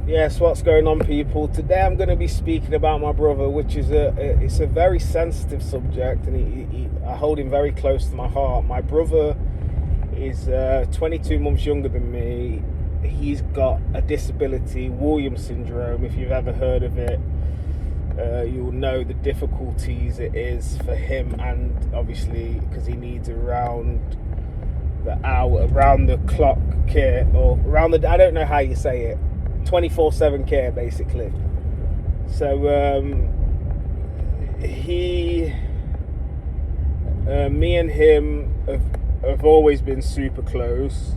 Yes, what's going on, people? Today I'm going to be speaking about my brother, which is it's a very sensitive subject, and I hold him very close to my heart. My brother is 22 months younger than me. He's got a disability, Williams syndrome. If you've ever heard of it, you'll know the difficulties it is for him, and obviously because he needs around the clock care, or around the, I don't know how you say it, 24/7 care basically. So me and him have always been super close.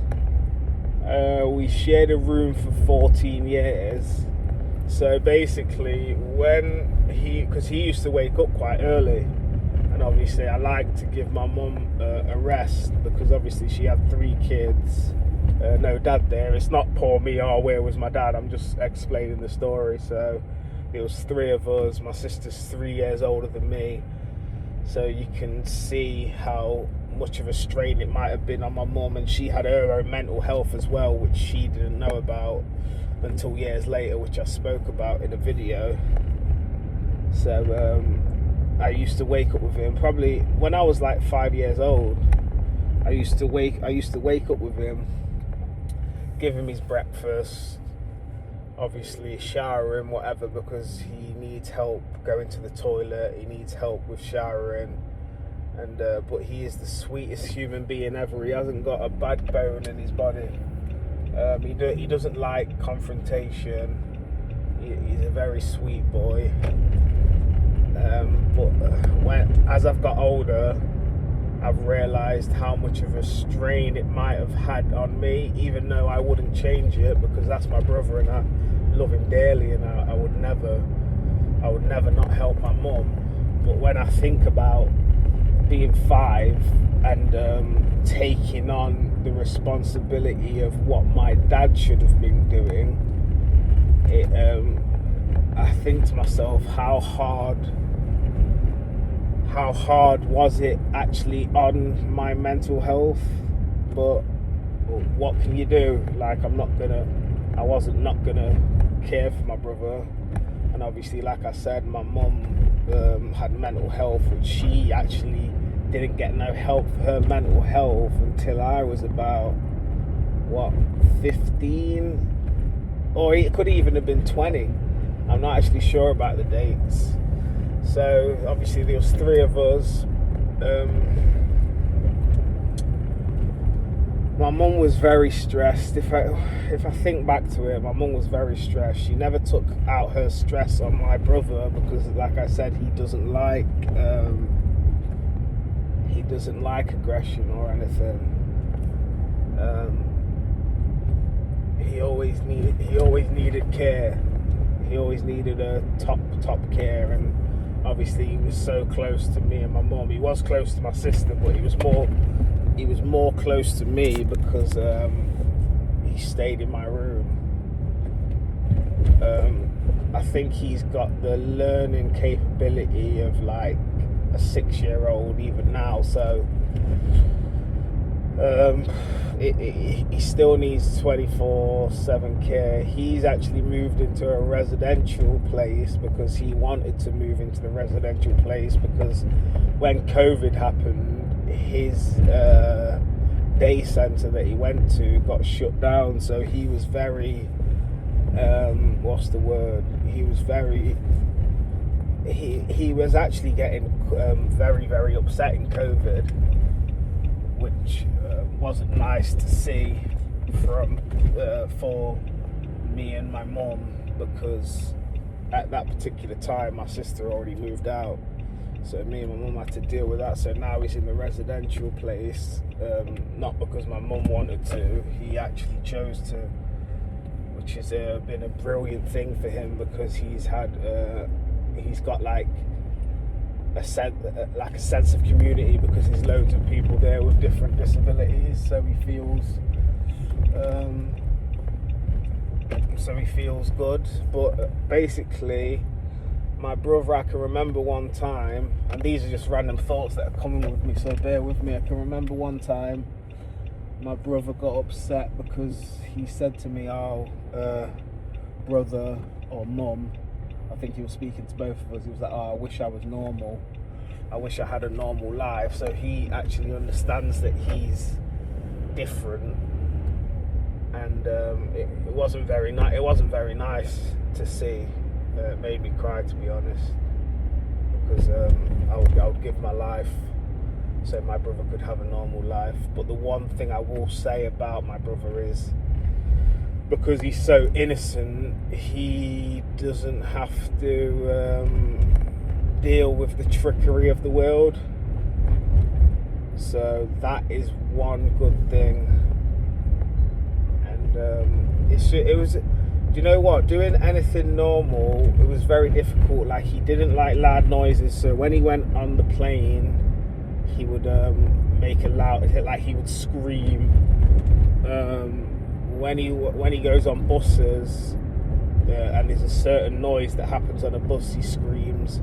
We shared a room for 14 years. So basically, because he used to wake up quite early, and obviously I like to give my mum a rest, because obviously she had 3 kids. No dad there. It's not poor me, where was my dad? I'm just explaining the story. So it was 3 of us. My sister's 3 years older than me. So you can see how much of a strain it might have been on my mum, and she had her own mental health as well, which she didn't know about until years later, which I spoke about in a video. So I used to wake up with him probably when I was like 5 years old. I used to wake up with him, give him his breakfast, obviously shower him, whatever, because he needs help going to the toilet, he needs help with showering, and but he is the sweetest human being ever. He hasn't got a bad bone in his body. He doesn't like confrontation. He's a very sweet boy. But as I've got older, I've realised how much of a strain it might have had on me, even though I wouldn't change it, because that's my brother and I love him dearly, and I would never not help my mum. But when I think about being 5 and taking on the responsibility of what my dad should have been doing, I think to myself, how hard was it actually on my mental health? But what can you do? Like, I wasn't not gonna care for my brother. And obviously, like I said, my mum had mental health, which she actually didn't get no help for her mental health until I was about 15, or it could even have been 20. I'm not actually sure about the dates. So obviously there was 3 of us. My mum was very stressed. If I think back to it, my mum was very stressed. She never took out her stress on my brother, because, like I said, he doesn't like aggression or anything. He always needed care. He always needed a top care, and obviously he was so close to me and my mum. He was close to my sister, but he was more close to me because he stayed in my room. I think he's got the learning capability of like a 6-year-old even now, so he still needs 24/7 care. He's actually moved into a residential place because he wanted to move into the residential place, because when COVID happened, his day centre that he went to got shut down. So he was very he was actually getting very, very upset in COVID, which wasn't nice to see for me and my mum, because at that particular time my sister already moved out, so me and my mum had to deal with that. So now he's in the residential place, not because my mum wanted to, he actually chose to, which has been a brilliant thing for him, because he's got like a sense of community, because there's loads of people there with different disabilities, so he feels good. But basically, my brother, I can remember one time, and these are just random thoughts that are coming with me, so bear with me. I can remember one time my brother got upset because he said to me, brother or mum, I think he was speaking to both of us. He was like, "Oh, I wish I was normal. I wish I had a normal life." So he actually understands that he's different, and it wasn't very nice. It wasn't very nice to see. It made me cry, to be honest, because I would give my life so my brother could have a normal life. But the one thing I will say about my brother is, because he's so innocent, he doesn't have to deal with the trickery of the world. So that is one good thing. And it was, do you know what? Doing anything normal, it was very difficult. Like, he didn't like loud noises, so when he went on the plane, he would make a loud, like he would scream. When he goes on buses and there's a certain noise that happens on a bus, he screams.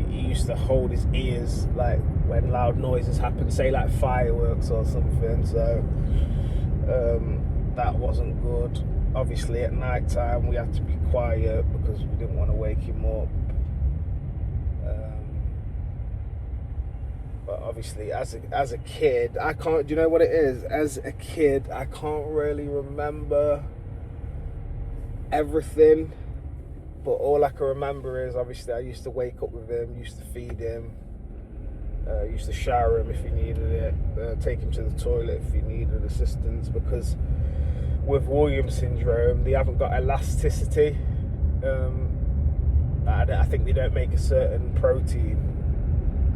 He used to hold his ears like when loud noises happen, say like fireworks or something. So that wasn't good. Obviously at night time we had to be quiet because we didn't want to wake him up. But obviously, as a kid, I can't. Do you know what it is? As a kid, I can't really remember everything. But all I can remember is, obviously, I used to wake up with him, used to feed him, used to shower him if he needed it, take him to the toilet if he needed assistance. Because with Williams syndrome, they haven't got elasticity. I think they don't make a certain protein.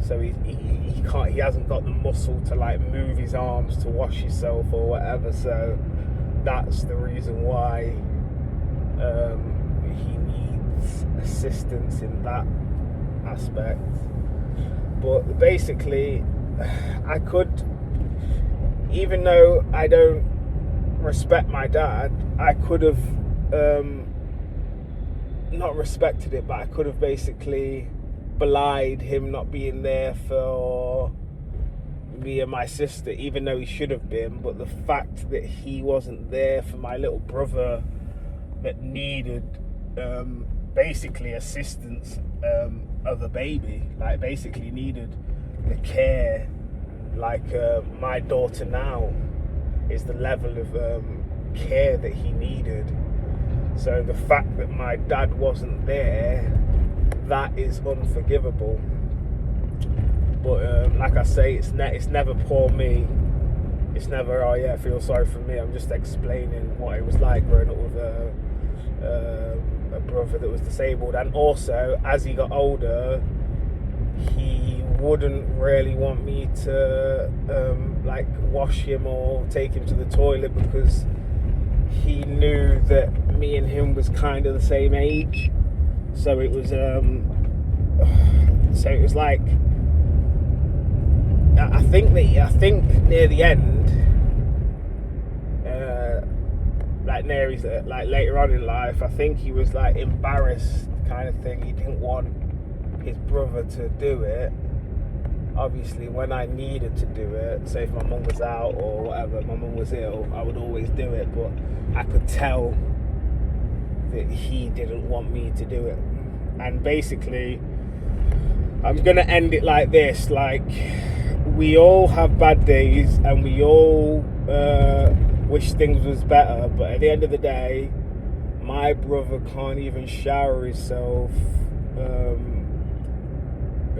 So he can't. He hasn't got the muscle to like move his arms to wash himself or whatever. So that's the reason why he needs assistance in that aspect. But basically, I could, even though I don't respect my dad, I could have not respected it, but I could have basically belied him not being there for me and my sister, even though he should have been. But the fact that he wasn't there for my little brother that needed basically assistance of a baby, like basically needed the care, like my daughter now is the level of care that he needed. So the fact that my dad wasn't there, that is unforgivable. But like I say, it's never poor me. It's never, oh yeah, feel sorry for me. I'm just explaining what it was like growing up with a brother that was disabled. And also, as he got older, he wouldn't really want me to like wash him or take him to the toilet, because he knew that me and him was kind of the same age. So it was like, I think near the end, like near his, like later on in life, I think he was like embarrassed, kind of thing. He didn't want his brother to do it. Obviously, when I needed to do it, say if my mum was out or whatever, my mum was ill, I would always do it. But I could tell that he didn't want me to do it. And basically, I'm gonna end it like this: like, we all have bad days and we all wish things was better, but at the end of the day, my brother can't even shower himself.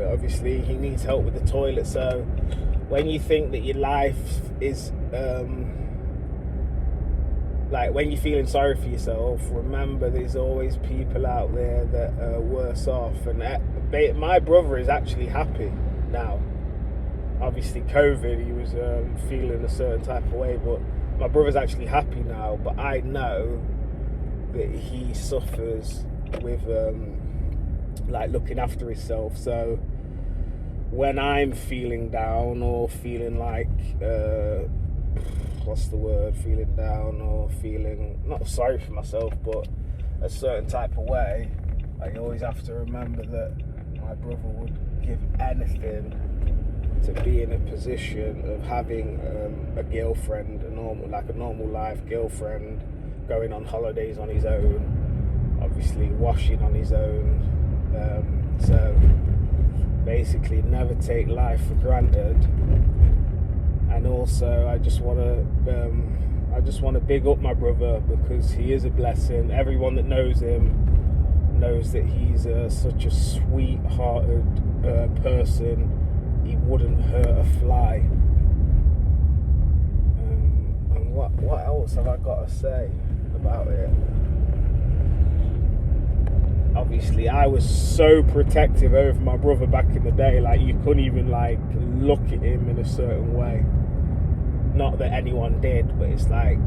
Obviously he needs help with the toilet. So when you think that your life is like, when you're feeling sorry for yourself, remember there's always people out there that are worse off. And my brother is actually happy now. Obviously COVID, he was feeling a certain type of way, but my brother's actually happy now. But I know that he suffers with like looking after himself. So when I'm feeling down or feeling like feeling down or feeling not sorry for myself, but a certain type of way, I always have to remember that my brother would give anything to be in a position of having a girlfriend, a normal life girlfriend, going on holidays on his own, obviously washing on his own. So basically, never take life for granted. And also, I just want to big up my brother because he is a blessing. Everyone that knows him knows that he's such a sweet-hearted person. He wouldn't hurt a fly. And what else have I got to say about it? Obviously, I was so protective over my brother back in the day. Like, you couldn't even like look at him in a certain way. Not that anyone did, but it's like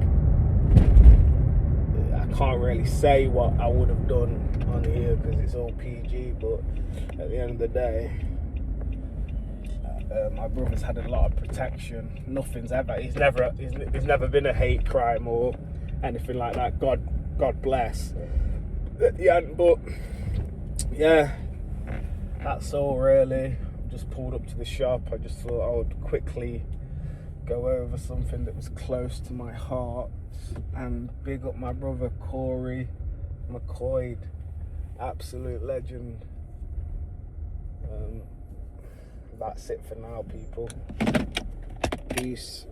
I can't really say what I would have done on here because it's all PG. But at the end of the day, my brother's had a lot of protection. He's never been a hate crime or anything like that. God bless. At the end, but yeah, that's all really. Just pulled up to the shop. I just thought I would quickly go over something that was close to my heart and big up my brother Corey McCoy, absolute legend. That's it for now, people. Peace.